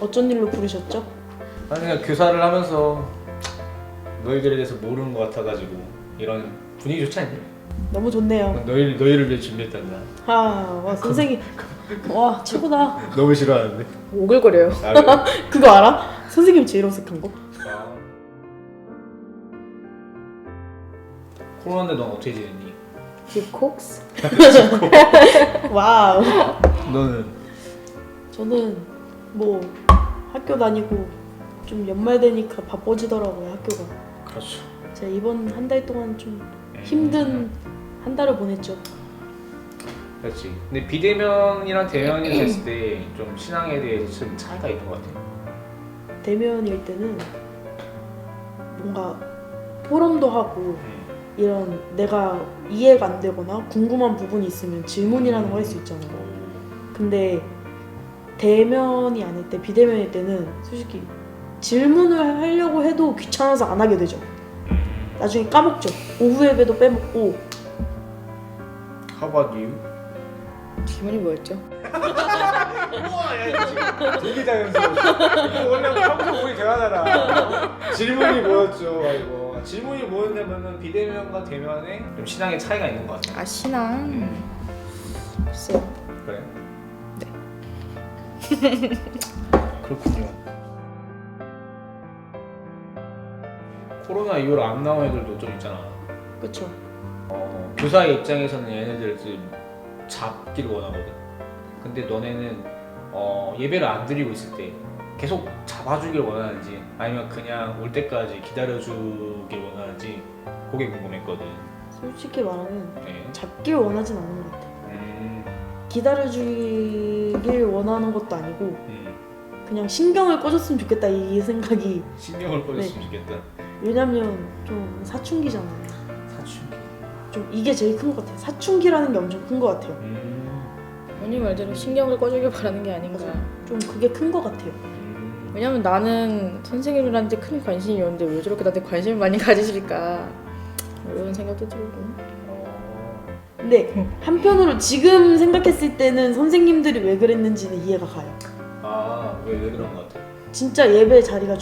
어쩐 일로 부르셨죠? 아니 그냥 교사를 하면서 너희들에 대해서 모르는 것 같아가지고 이런 분위기 좋지 않니? 너무 좋네요. 너희를 위해 준비했단다. 와 선생님 와 최고다. 너무 싫어하는데? 오글거려요. 아, 그래? 그거 알아? 선생님 제일 어색한 거? 코로나인데 넌 어떻게 지냈니? 딥콕스? 와우. 너는? 저는 뭐 학교 다니고 좀 연말 되니까 바빠지더라고요 학교가. 그렇죠. 제가 이번 한 달 동안 좀 힘든 한 달을 보냈죠. 그렇지. 근데 비대면이랑 대면이 됐을 때 좀 신앙에 대해서 좀 차이가 있는 것 같아요. 대면일 때는 뭔가 포럼도 하고 이런 내가 이해가 안 되거나 궁금한 부분이 있으면 질문이라는 거 할 수 있잖아요. 근데 대면이 아닐 때 비대면일 때는 솔직히 질문을 하려고 해도 귀찮아서 안 하게 되죠. 나중에 까먹죠. 오후 예배도 빼먹고. How about you? 질문이 뭐였죠? 우와, 야 이거 지금 되게 자연스러워. 이거 원래 평소 우리 대화잖아. 질문이 뭐였죠? 이거 질문이 뭐였냐면은 비대면과 대면에 좀 신앙의 차이가 있는 것 같아요. 아 신앙. 글쎄요. 그래? 네. 그렇군요. 코로나 이후로 안 나온 애들도 좀 있잖아. 그쵸. 교사의 입장에서는 얘네들 좀 잡기를 원하거든. 근데 너네는 예배를 안 드리고 있을 때 계속 잡아주길 원하는지 아니면 그냥 올 때까지 기다려주길 원하는지 그게 궁금했거든. 솔직히 말하면 네. 잡길 원하진 않는 것 같아요. 기다려주길 원하는 것도 아니고 그냥 신경을 꺼줬으면 좋겠다 이 생각이. 신경을 꺼줬으면 좋겠다. 왜냐면 좀 사춘기잖아요. 사춘기. 좀 이게 제일 큰 것 같아요. 사춘기라는 게 엄청 큰 것 같아요. 언니 말대로 신경을 꺼주길 바라는 게 아닌가. 좀 그게 큰 것 같아요. 왜냐면 나는 선생님들한테 큰 관심이 없는데 왜 저렇게 나한테 관심을 많이 가지실까 이런 생각도 들고. 근데 한편으로 지금 생각했을 때는 선생님들이 왜 그랬는지는 이해가 가요. 왜 그런 것 같아? 진짜 예배 자리가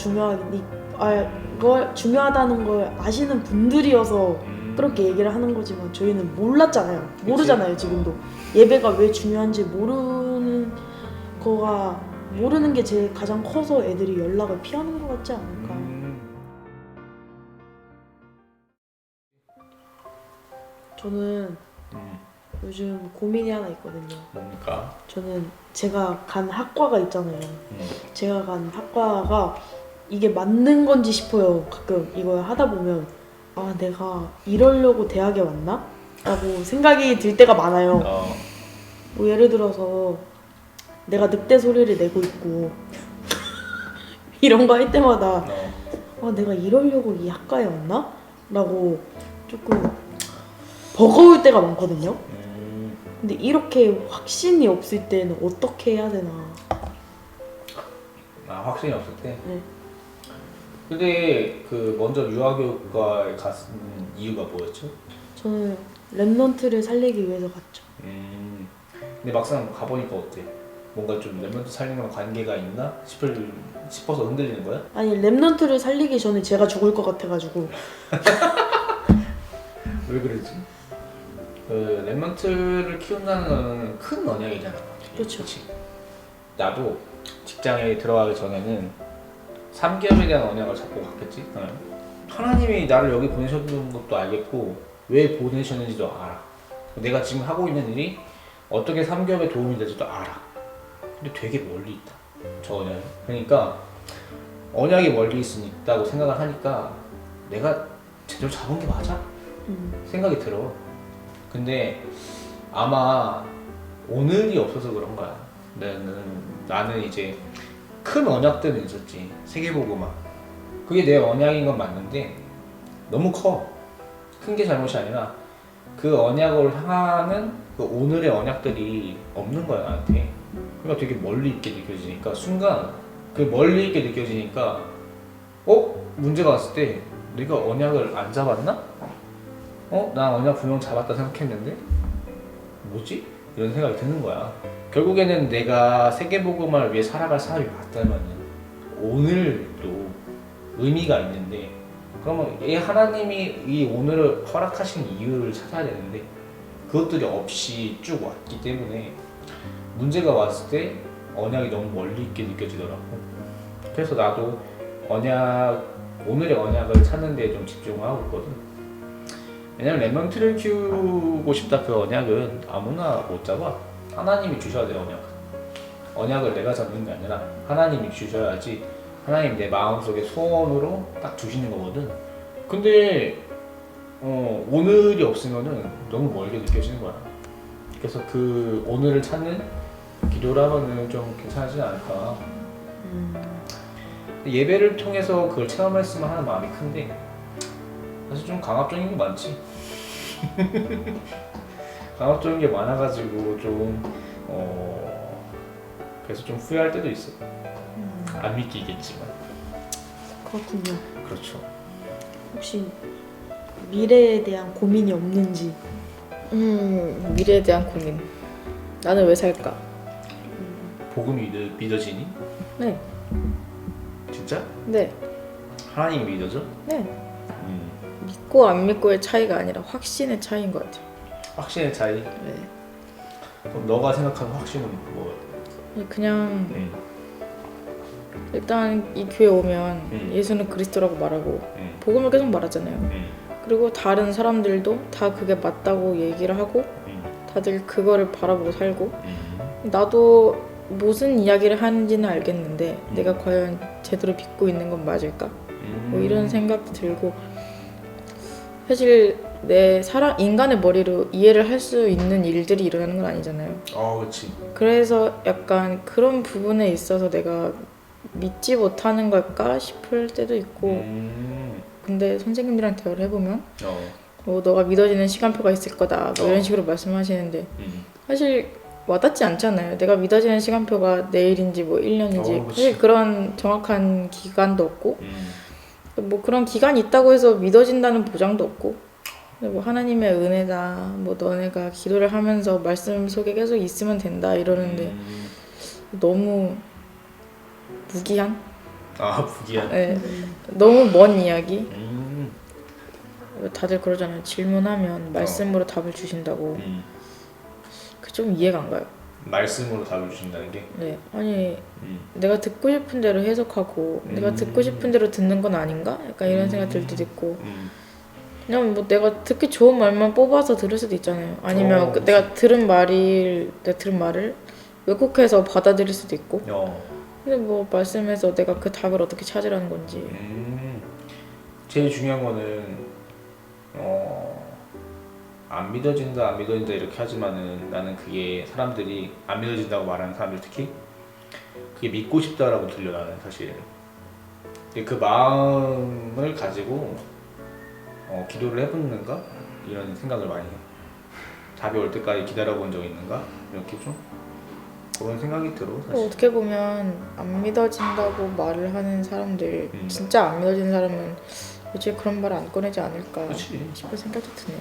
중요하다는 걸 아시는 분들이어서 그렇게 얘기를 하는 거지만 저희는 몰랐잖아요. 모르잖아요. 지금도 예배가 왜 중요한지 모르는 게 제일 가장 커서 애들이 연락을 피하는 것 같지 않을까. 저는 요즘 고민이 하나 있거든요. 뭡니까? 저는 제가 간 학과가 있잖아요. 제가 간 학과가 이게 맞는 건지 싶어요. 가끔 이걸 하다 보면 내가 이러려고 대학에 왔나? 라고 생각이 들 때가 많아요. 뭐 예를 들어서 내가 늑대 소리를 내고 있고 이런 거 할 때마다 내가 이러려고 이 학과에 왔나? 라고 조금 버거울 때가 많거든요. 근데 이렇게 확신이 없을 때는 어떻게 해야 되나? 확신이 없을 때? 네. 근데 먼저 유아교육과에 갔은 이유가 뭐였죠? 저는 랩넌트를 살리기 위해서 갔죠. 근데 막상 가보니까 어때? 뭔가 좀 랩넌트 살리는 거랑 관계가 있나? 싶어서 흔들리는 거야? 아니 랩넌트를 살리기 전에 제가 죽을 것 같아가지고. 왜 그러지? 랩넌트를 키운다는 건 큰 언약이잖아. 그렇죠. 나도 직장에 들어가기 전에는 3개월에 대한 언약을 잡고 갔겠지. 하나님이 나를 여기 보내셨던 것도 알겠고 왜 보내셨는지도 알아. 내가 지금 하고 있는 일이 어떻게 3개월에 도움이 될지도 알아. 근데 되게 멀리 있다, 저 언약이. 그러니까 언약이 멀리 있다고 생각을 하니까 내가 제대로 잡은 게 맞아? 생각이 들어. 근데 아마 오늘이 없어서 그런 거야. 나는 이제 큰 언약들은 있었지. 세계복음화. 그게 내 언약인 건 맞는데 너무 커. 큰 게 잘못이 아니라 그 언약을 향하는 그 오늘의 언약들이 없는 거야, 나한테. 그러니까 되게 멀리 있게 느껴지니까 순간 그 멀리 있게 느껴지니까 문제가 왔을 때 내가 언약을 안 잡았나? 나 언약 분명 잡았다 생각했는데 뭐지? 이런 생각이 드는 거야. 결국에는 내가 세계복음화를 위해 살아갈 사람이 맞다면 오늘도 의미가 있는데 그러면 이 하나님이 이 오늘을 허락하신 이유를 찾아야 되는데 그것들이 없이 쭉 왔기 때문에 문제가 왔을 때 언약이 너무 멀리 있게 느껴지더라고. 그래서 나도 오늘의 언약을 찾는 데 좀 집중하고 있거든. 왜냐면 렘넌트를 키우고 싶다 그 언약은 아무나 못 잡아. 하나님이 주셔야 돼 언약을 내가 잡는 게 아니라 하나님이 주셔야지. 하나님 내 마음속에 소원으로 딱 주시는 거거든. 근데 오늘이 없으면은 너무 멀게 느껴지는 거야. 그래서 그 오늘을 찾는 기도를 하면은 좀 괜찮아지지 않을까. 예배를 통해서 그걸 체험했으면 하는 마음이 큰데 사실 좀 강압적인 게 많지. 강압적인 게 많아가지고 좀 그래서 좀 후회할 때도 있어. 안 믿기겠지만. 그렇군요. 그렇죠. 혹시 미래에 대한 고민이 없는지. 미래에 대한 고민. 나는 왜 살까? 복음이 믿어지니? 네. 진짜? 네. 하나님 믿어져? 네. 믿고 안 믿고의 차이가 아니라 확신의 차이인 것 같아요. 확신의 차이? 네. 그럼 너가 생각하는 확신은 뭐야? 그냥 일단 이 교회 오면 예수는 그리스도라고 말하고 복음을 계속 말하잖아요. 그리고 다른 사람들도 다 그게 맞다고 얘기를 하고 다들 그거를 바라보고 살고 나도 무슨 이야기를 하는지는 알겠는데 내가 과연 제대로 믿고 있는 건 맞을까? 뭐 이런 생각도 들고 사실 인간의 머리로 이해를 할 수 있는 일들이 일어나는 건 아니잖아요. 그렇지. 그래서 약간 그런 부분에 있어서 내가 믿지 못하는 걸까 싶을 때도 있고 근데 선생님들이랑 대화를 해보면 너가 믿어지는 시간표가 있을 거다 뭐 이런 식으로 말씀하시는데 사실 와닿지 않잖아요. 내가 믿어지는 시간표가 내일인지 뭐 1년인지 사실 그런 정확한 기간도 없고 뭐 그런 기간이 있다고 해서 믿어진다는 보장도 없고 뭐 하나님의 은혜다 뭐 너네가 기도를 하면서 말씀 속에 계속 있으면 된다 이러는데 너무 무기한? 무기한. 네, 너무 먼 이야기. 다들 그러잖아요. 질문하면 말씀으로 답을 주신다고. 그 좀 이해가 안 가요. 말씀으로 답을 주신다는 게? 네, 아니 내가 듣고 싶은 대로 해석하고 내가 듣고 싶은 대로 듣는 건 아닌가? 약간 이런 생각 들 때도 있고 그냥 뭐 내가 듣기 좋은 말만 뽑아서 들을 수도 있잖아요. 아니면 내가 들은 말을 왜곡해서 받아들일 수도 있고 근데 뭐 말씀에서 내가 그 답을 어떻게 찾으라는 건지 제일 중요한 거는 안 믿어진다 이렇게 하지만은 나는 그게 사람들이 안 믿어진다고 말하는 사람들 특히 그게 믿고 싶다라고 들려 나는 사실. 근데 그 마음을 가지고 기도를 해보는가 이런 생각을 많이 해. 답이 올 때까지 기다려본 적 있는가 이렇게 좀 그런 생각이 들어 사실. 어떻게 보면 안 믿어진다고 말을 하는 사람들 진짜 안 믿어지는 사람은 도대체 그런 말을 안 꺼내지 않을까 그치. 싶은 생각도 드네요.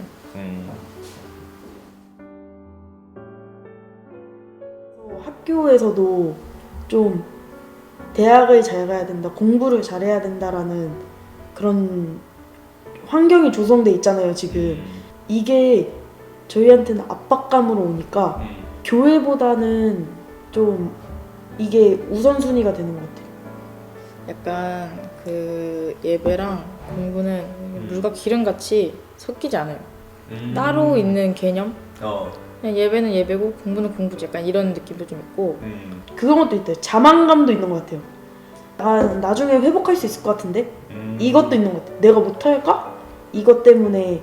학교에서도 좀 대학을 잘 가야 된다, 공부를 잘해야 된다라는 그런 환경이 조성돼 있잖아요 지금. 이게 저희한테는 압박감으로 오니까 교회보다는 좀 이게 우선순위가 되는 것 같아요. 약간 그 예배랑 공부는 물과 기름같이 섞이지 않아요. 따로 있는 개념? 그냥 예배는 예배고 공부는 공부지 약간 이런 느낌도 좀 있고 그런 것도 있대요. 자만감도 있는 것 같아요. 나중에 회복할 수 있을 것 같은데 이것도 있는 것 같아요. 내가 못할까? 이것 때문에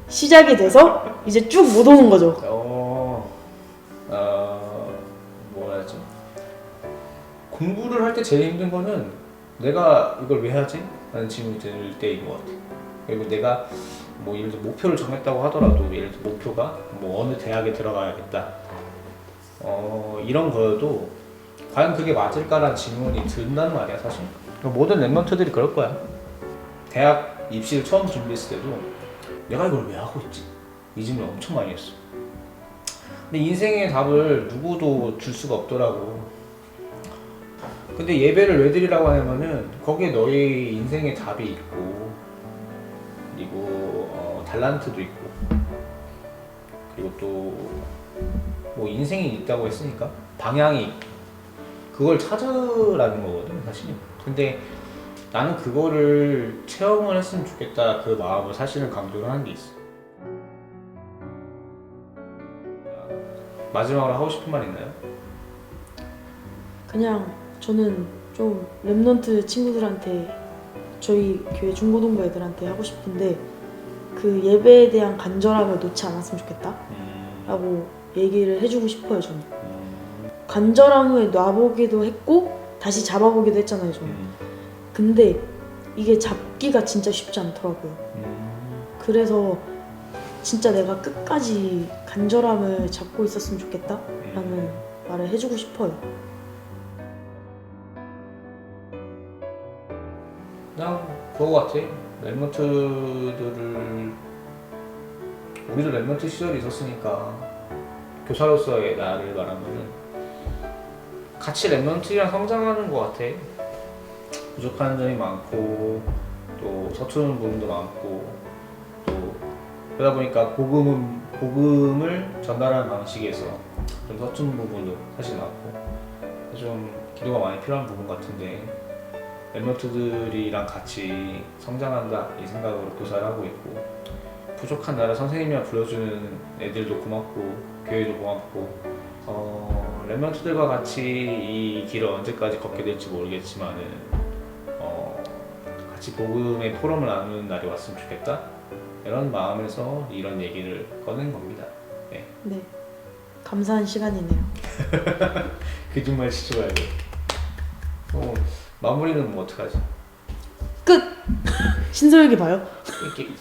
시작이 돼서 이제 쭉 못 오는 거죠. 뭐라지? 공부를 할 때 제일 힘든 거는 내가 이걸 왜 하지? 라는 질문이 들 때인 것 같아. 그리고 내가 뭐 예를 들어 목표를 정했다고 하더라도 예를 들어 목표가 뭐 어느 대학에 들어가야겠다. 이런 거여도 과연 그게 맞을까라는 질문이 든단 말이야 사실. 모든 랩런트들이 그럴 거야. 대학 입시를 처음 준비했을 때도 내가 이걸 왜 하고 있지? 이 질문 엄청 많이 했어. 근데 인생의 답을 누구도 줄 수가 없더라고. 근데 예배를 왜 드리라고 하냐면은 거기에 너희 인생의 답이 있고 그리고 달란트도 있고 그리고 또 뭐 인생이 있다고 했으니까 방향이 그걸 찾으라는 거거든 사실. 근데 나는 그거를 체험을 했으면 좋겠다 그 마음을 사실은 강조를 하는 게 있어. 마지막으로 하고 싶은 말 있나요? 그냥 저는 좀 랩넌트 친구들한테 저희 교회 중고등부 애들한테 하고 싶은데 그 예배에 대한 간절함을 놓지 않았으면 좋겠다 라고 얘기를 해주고 싶어요. 저는 간절함을 놔보기도 했고 다시 잡아보기도 했잖아요. 저는 근데 이게 잡기가 진짜 쉽지 않더라고요. 그래서 진짜 내가 끝까지 간절함을 잡고 있었으면 좋겠다 라는 말을 해주고 싶어요. 그냥 그거 같아. 랩런트들을 우리도 랩런트 시절이 있었으니까 교사로서의 나를 말하면은 같이 랩런트랑 성장하는 것 같아. 부족한 점이 많고 또 서투른 부분도 많고 또 그러다 보니까 복음을 전달하는 방식에서 좀 서툰 부분도 사실 많고 좀 기도가 많이 필요한 부분 같은데 랩런트들이랑 같이 성장한다 이 생각으로 교사를 하고 있고 부족한 나를 선생님이라 불러주는 애들도 고맙고 교회도 고맙고 랩런트들과 같이 이 길을 언제까지 걷게 될지 모르겠지만은 같이 복음의 포럼을 나누는 날이 왔으면 좋겠다 이런 마음에서 이런 얘기를 꺼낸 겁니다. 네. 네, 감사한 시간이네요. 거짓말 치지 말고. 마무리는 뭐 어떡하지? 끝! 신서유기 봐요. 이렇게